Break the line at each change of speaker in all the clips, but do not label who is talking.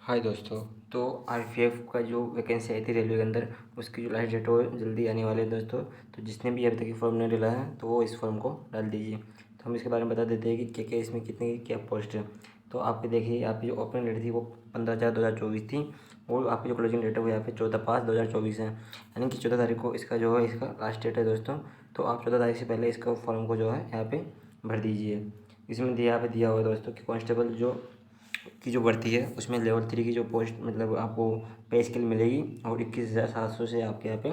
हाय दोस्तों। तो आरपीएफ का जो वैकेंसी आई थी रेलवे के अंदर, उसकी जो लास्ट डेट हो जल्दी आने वाले है दोस्तों। तो जिसने भी अभी तक ये फॉर्म नहीं डाला है तो वो इस फॉर्म को डाल दीजिए। तो हम इसके बारे में बता देते हैं कि क्या इसमें कितनी क्या पोस्ट है। तो आपके देखिए, आपकी जो ओपनिंग डेट थी वो 15/4/2024 थी, और आपकी जो क्लोजिंग डेट है वो यहाँ पे 14/5/2024 है। यानी कि 14 तारीख को इसका जो है इसका लास्ट डेट है दोस्तों। तो आप 14 तारीख से पहले इसका फॉर्म को जो है यहाँ पे भर दीजिए। इसमें यहाँ पे दिया हुआ है दोस्तों कि कांस्टेबल की जो भर्ती है उसमें लेवल 3 की जो पोस्ट मतलब आपको पे स्केल मिलेगी, और 21,700 से आपके यहाँ पे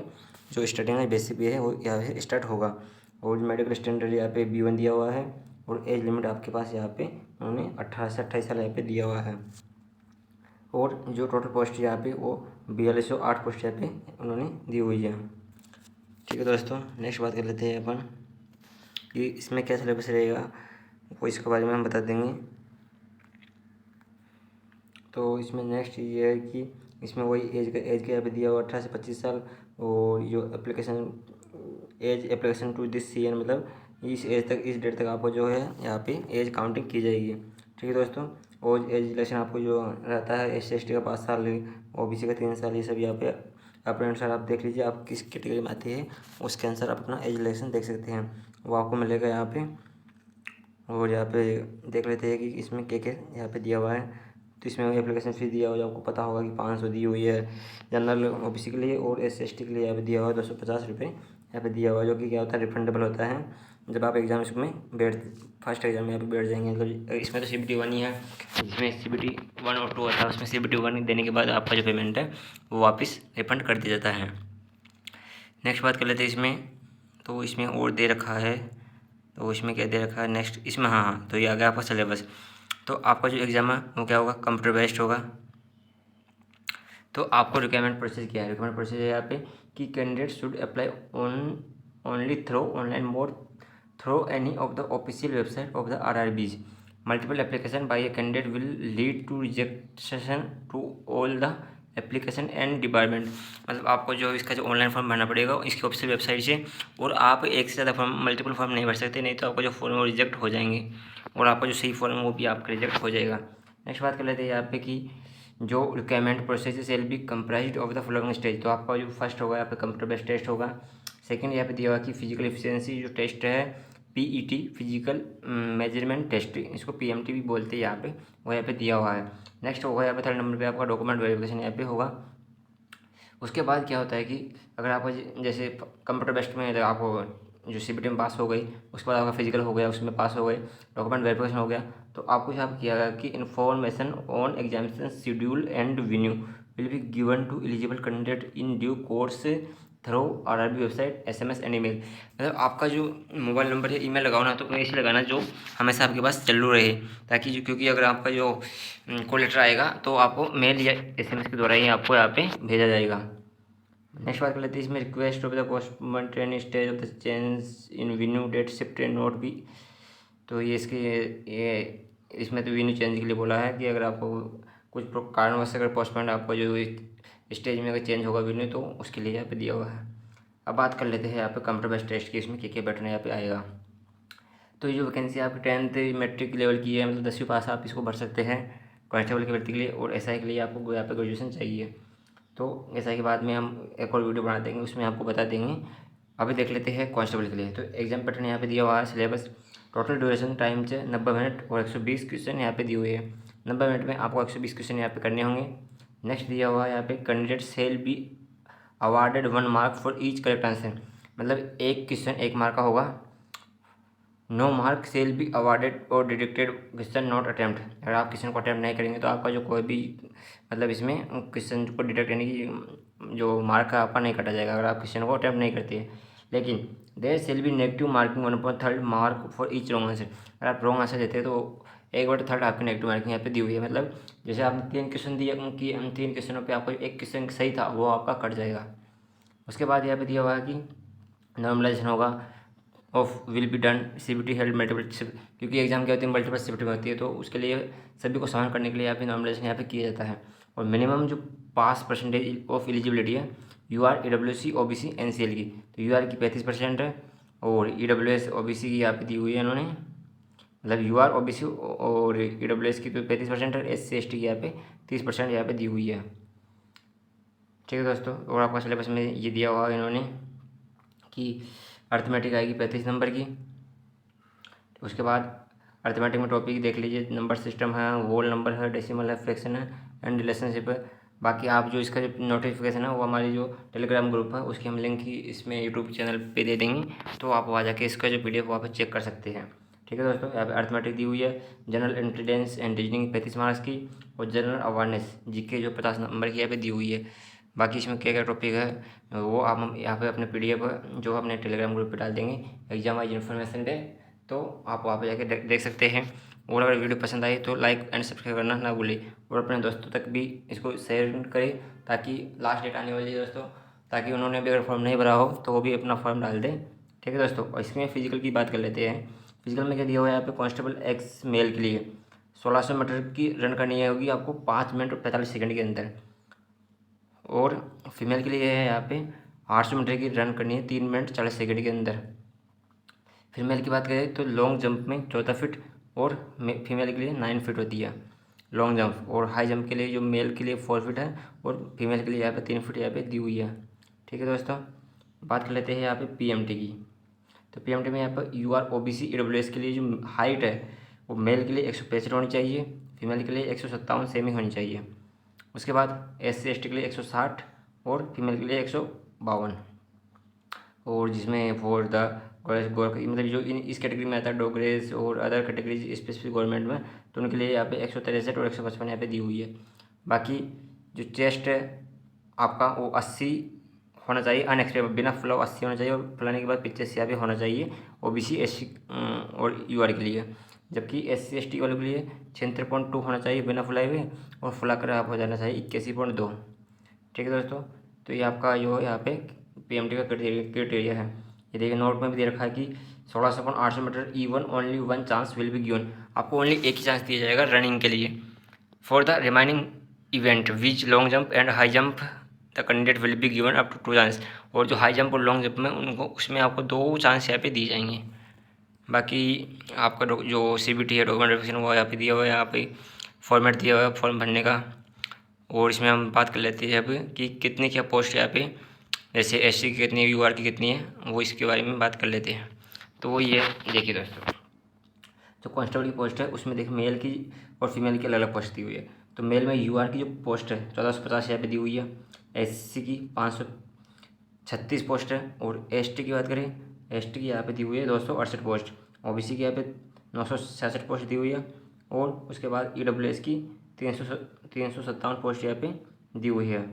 जो स्टार्टिंग है बेसिक पे है वो यहाँ से स्टार्ट होगा। और मेडिकल स्टैंडर्ड यहाँ पे B1 दिया हुआ है, और एज लिमिट आपके पास यहाँ पे उन्होंने 18 से 28 साल यहाँ पे दिया हुआ है। और जो टोटल पोस्ट यहाँ पे वो 4208 पोस्ट यहाँ पे उन्होंने दी हुई है। ठीक है दोस्तों, नेक्स्ट बात कर लेते हैं अपन कि इसमें क्या सिलेबस रहेगा, वो इसके बारे में हम बता देंगे। तो इसमें नेक्स्ट ये है कि इसमें वही एज का यहाँ पे दिया हुआ 18 से 25 साल। और जो एप्लीकेशन टू दिस CN मतलब इस एज तक, इस डेट तक आपको जो है यहाँ पे एज काउंटिंग की जाएगी। ठीक है दोस्तों। और एज रिलेक्शन आपको जो रहता है SC/ST का 5 साल, OBC का 3 साल, ये सब यहाँ पे अपने अनुसार आप देख लीजिए आप किस कैटेगरी में आते हैं, उसके अनुसार आप अपना एज रिलेक्शन देख सकते हैं, वो आपको मिलेगा यहाँ पे। और यहाँ पे देख लेते हैं कि इसमें क्या क्या यहाँ पे दिया हुआ है। तो इसमें एप्लीकेशन फ़ीस दिया हुआ है, आपको पता होगा कि 500 दी हुई है जनरल OBC के लिए, और SC/ST के लिए यहाँ पे दिया हुआ है 250 रुपये यहाँ पे दिया हुआ है, जो कि क्या होता है रिफंडेबल होता है जब आप एग्ज़ाम इसमें बैठ फर्स्ट एग्ज़ाम में यहाँ पे बैठ जाएंगे। मतलब इसमें तो CBT 1 ही है, जिसमें CBT 1 और 2 होता है, उसमें CBT 1 देने के बाद आपका जो पेमेंट है वो वापस रिफंड कर दिया जाता है। नेक्स्ट बात कर लेते हैं इसमें। तो इसमें और दे रखा है, तो इसमें क्या दे रखा है नेक्स्ट इसमें, हाँ तो ये आ गया आपका सिलेबस। तो आपका जो एग्ज़ाम है वो क्या होगा, कंप्यूटर बेस्ड होगा। तो आपको रिक्वायरमेंट प्रोसेस क्या है, रिक्वायरमेंट प्रोसेस है यहाँ पे कि candidate should apply only through online mode through any of the official website of the RRBs। Multiple application by a candidate will lead to rejection to all the application and department. मतलब आपको जो इसका जो online form भरना पड़ेगा इसकी official website से, और आप एक से ज़्यादा फॉर्म मल्टीपल फॉर्म नहीं भर सकते, नहीं तो आपका जो फॉर्म वो रिजेक्ट हो जाएंगे, और आपका जो सही फॉर्म वो भी आपका रिजेक्ट हो जाएगा। नेक्स्ट बात कर लेते हैं यहाँ पे कि जो रिक्वायरमेंट प्रोसेस एल be comprise of the following stage. तो आपका जो फर्स्ट होगा यहाँ पे कंप्यूटर बेस्ड टेस्ट होगा। सेकंड यहाँ पे दिया हुआ कि फिजिकल एफिशिएंसी जो टेस्ट है PET फिजिकल मेजरमेंट टेस्ट, इसको PMT भी बोलते हैं यहाँ पे, वो यहाँ पे दिया हुआ है। नेक्स्ट होगा यहाँ पे थर्ड नंबर पे आपका डॉक्यूमेंट वेरिफिकेशन यहाँ पे होगा। उसके बाद क्या होता है कि अगर आपका जैसे कंप्यूटर बेस्ड में अगर आपको जो CBT में पास हो गई, उसके बाद आपका फिजिकल हो गया, उसमें पास हो गए, डॉक्यूमेंट वेरिफिकेशन हो गया, तो आपको यहाँ किया गया कि information on examination schedule and venue will be given to eligible candidate in due course through RRB website SMS and email. मतलब आपका जो मोबाइल नंबर या ईमेल लगाओ ना, तो ऐसे लगाना जो हमेशा आपके पास चालू रहे, ताकि क्योंकि अगर आपका जो कॉल लेटर आएगा तो आपको मेल या SMS के द्वारा ही आपको यहाँ पे भेजा जाएगा। नेक्स्ट बात कर लेते हैं इसमें request of the postponement and stage of the change in venue date shift and note भी। तो ये इसमें तो वेन्यू चेंज के लिए बोला है कि अगर आपको कुछ कारणवश अगर पोस्टपोन आपका जो स्टेज में अगर चेंज होगा वेन्यू, तो उसके लिए यहाँ पे दिया हुआ है। अब बात कर लेते हैं यहाँ पे कंप्यूटर बेस्ड टेस्ट की, इसमें क्या बैठना यहाँ पे आएगा। तो ये जो वैकेंसी आपकी 10th मैट्रिक लेवल की है, मतलब 10वीं पास आप इसको भर सकते हैं कांस्टेबल की भर्ती के लिए, और SI के लिए आपको यहाँ पे ग्रेजुएशन चाहिए। तो SI के बाद में हम एक और वीडियो बना देंगे, उसमें आपको बता देंगे। अभी देख लेते हैं कांस्टेबल के लिए। तो एग्जाम पैटर्न यहाँ पे दिया हुआ है, सिलेबस टोटल ड्यूरेशन टाइम से 90 मिनट और 120 क्वेश्चन यहाँ पे दी हुई है। 90 मिनट में आपको 120 क्वेश्चन यहाँ पे करने होंगे। नेक्स्ट दिया हुआ है यहाँ पे candidate shall be awarded 1 mark for each correct answer. मतलब एक क्वेश्चन 1 मार्क का होगा। No mark shall be awarded और डिडक्टेड क्वेश्चन नॉट अटैम्प्ट। अगर आप क्वेश्चन को अटैम्प्ट नहीं करेंगे तो आपका जो कोई भी मतलब इसमें क्वेश्चन को डिडक्ट यानी कि जो मार्क है आपका नहीं काटा जाएगा अगर आप क्वेश्चन को अटैम्प्ट नहीं करते हैं। लेकिन there shall be negative marking 1/3 mark for each wrong answer. अगर आप रॉन्ग आंसर देते हैं तो 1/3 आपकी नेगेटिव मार्किंग यहाँ पे दी हुई है। मतलब जैसे आपने 3 क्वेश्चन दिए कि 3 क्वेश्चनों पर आपको एक क्वेश्चन सही था, वो आपका कट जाएगा। उसके बाद यहाँ पे दिया हुआ है कि नॉर्मलाइजेशन होगा of will be done CBT held multiple shift, क्योंकि एग्जाम क्या होती है मल्टीपल शिफ्ट में होती है, तो उसके लिए सभी को समान करने के लिए यहाँ पे नॉर्मलाइजेशन यहाँ पे किया जाता है। और मिनिमम जो पास परसेंटेज ऑफ एलिजिबिलिटी है UR EWC OBC NCL की, तो UR की 35% है, और EWS OBC की यहाँ पे दी हुई है इन्होंने मतलब UR OBC और EWS की तो 35% है, SC ST की यहाँ पे 30% यहाँ पे दी हुई है। ठीक है दोस्तों, और आपका सिलेबस में ये दिया हुआ है इन्होंने कि अर्थमेटिक आएगी 35 नंबर की। उसके बाद अर्थमेटिक में टॉपिक देख लीजिए, नंबर सिस्टम है, होल नंबर है, डेसिमल है, फ्रैक्शन है एंड रिलेशनशिप है। बाकी आप जो इसका जो नोटिफिकेशन है वो हमारी जो टेलीग्राम ग्रुप है उसकी हम लिंक ही इसमें यूट्यूब चैनल पे दे देंगे, तो आप वहाँ जाके इसका जो PDF वहाँ पर चेक कर सकते हैं। ठीक है दोस्तों, यहाँ पे अर्थमेटिक दी हुई है, general intelligence and reasoning 35 marks की, और जनरल अवेयरनेस GK जो 50 नंबर की यहाँ पे दी हुई है। बाकी इसमें क्या क्या टॉपिक है वो आप हम यहाँ पे अपने PDF जो अपने टेलीग्राम ग्रुप पे डाल देंगे एग्जाम वाइज इन्फॉर्मेशन डे, तो आप वहाँ पे जाके देख सकते हैं। और अगर वीडियो पसंद आई तो लाइक एंड सब्सक्राइब करना ना भूलें, और अपने दोस्तों तक भी इसको शेयर करें, ताकि लास्ट डेट आने वाली है दोस्तों, ताकि उन्होंने भी अगर फॉर्म नहीं भरा हो तो वो भी अपना फॉर्म डाल दें। ठीक है दोस्तों, और इसमें फिजिकल की बात कर लेते हैं। फिजिकल में क्या दिया हुआ है यहाँ पे, कांस्टेबल एक्स मेल के लिए 1600 मीटर की रन करनी होगी आपको 5 मिनट और 45 सेकंड के अंदर, और फीमेल के लिए है यहाँ पे 800 मीटर की रन करनी है 3 मिनट 40 सेकंड के अंदर। फीमेल की बात करें तो लॉन्ग जंप में 14 फीट और फीमेल के लिए 9 फीट होती है लॉन्ग जंप, और हाई जंप के लिए जो मेल के लिए 4 फीट है और फीमेल के लिए यहाँ पे 3 फीट यहाँ पे दी हुई है। ठीक है दोस्तों, बात कर लेते हैं यहाँ पे PMT की। तो PMT में यहाँ पर UR OBC EWS के लिए जो हाइट है वो मेल के लिए 165 होनी चाहिए, फीमेल के लिए 157 सेमी होनी चाहिए। उसके बाद SC ST के लिए 160 और फीमेल के लिए 152, और जिसमें फॉर द मतलब जो इस कैटेगरी में आता है डोगरेज और अदर कैटेगरीज स्पेसिफिक गवर्नमेंट में, तो उनके लिए यहाँ पे 163 और 155 यहाँ पे दी हुई है। बाकी जो चेस्ट है आपका वो 80 होना चाहिए, अनएक्सपेक्टेड बिना फ्लॉ 80 होना चाहिए, और फुलाने के बाद 85 यहाँ पे होना चाहिए OBC SC और UR के लिए। जबकि SC ST वालों के लिए 76.2 होना चाहिए बिना फुलाए हुए, और फुला कर आप हो जाना चाहिए 81.2। ठीक है दोस्तों, तो ये आपका जो यहाँ पे PMT का क्राइटेरिया है। ये देखिए नोट में भी दे रखा है कि 1600 metre even only 1 chance will be given, आपको ओनली एक ही चांस दिया जाएगा रनिंग के लिए। For the remaining event which long jump and high jump the candidate will be given up to 2 chance, और जो हाई जंप और लॉन्ग जंप में उनको उसमें आपको 2 चांस यहाँ पे दिए जाएंगे। बाकी आपका जो CBT है डॉक्यूमेंट वेरिफिकेशन वो यहाँ पे दिया हुआ है, यहाँ पे फॉर्मेट दिया हुआ है फॉर्म भरने का। और इसमें हम बात कर लेते हैं अब कि कितने क्या पोस्ट है यहाँ पे, जैसे SC की कितनी है, UR की कितनी है, वो इसके बारे में बात कर लेते हैं। तो वो ये देखिए दोस्तों, जो कांस्टेबल की पोस्ट है उसमें देखिए मेल की और फीमेल की अलग अलग पोस्ट दी हुई है। तो मेल में UR की जो पोस्ट है 1450 यहाँ पे दी हुई है, SC की 536 पोस्ट है, और ST की बात करें ST की यहाँ पे दी हुई है 268 पोस्ट, OBC की यहाँ पे 966 पोस्ट दी हुई है, और उसके बाद EWS की 357 पोस्ट यहाँ पे दी हुई है।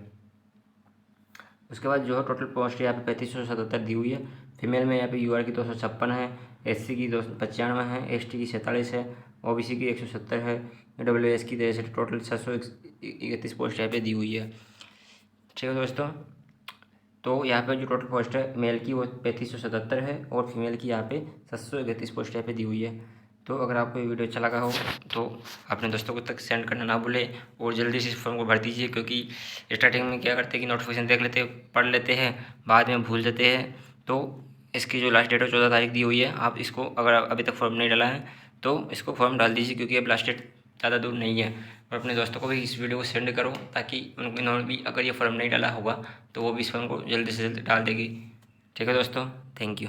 उसके बाद जो है टोटल पोस्ट यहाँ पे 3577 दी हुई है। फीमेल में यहाँ पे UR की 256 है, SC की 295 है, ST की 47 है, OBC की 170 है, EWS की तरह से टोटल 731 पोस्ट यहाँ पे दी हुई है। ठीक है दोस्तों, तो यहाँ पे जो टोटल पोस्ट है मेल की वो 3577 है, और फीमेल की यहाँ पे 731 पोस्ट यहाँ पे दी हुई है। तो अगर आपको ये वीडियो अच्छा लगा हो तो अपने दोस्तों को तक सेंड करना ना भूलें, और जल्दी से इस फॉर्म को भर दीजिए, क्योंकि स्टार्टिंग में क्या करते हैं कि नोटिफिकेशन देख लेते हैं, पढ़ लेते हैं, बाद में भूल जाते हैं। तो इसकी जो लास्ट डेट है 14 तारीख दी हुई है, आप इसको अगर अभी तक फॉर्म नहीं डाला है तो इसको फॉर्म डाल दीजिए, क्योंकि अब लास्ट डेट ज़्यादा दूर नहीं है। और अपने दोस्तों को भी इस वीडियो को सेंड करो, ताकि उन्होंने भी अगर ये फॉर्म नहीं डाला होगा तो वो भी इस फॉर्म को जल्दी से जल्दी डाल देगी। ठीक है दोस्तों, थैंक यू।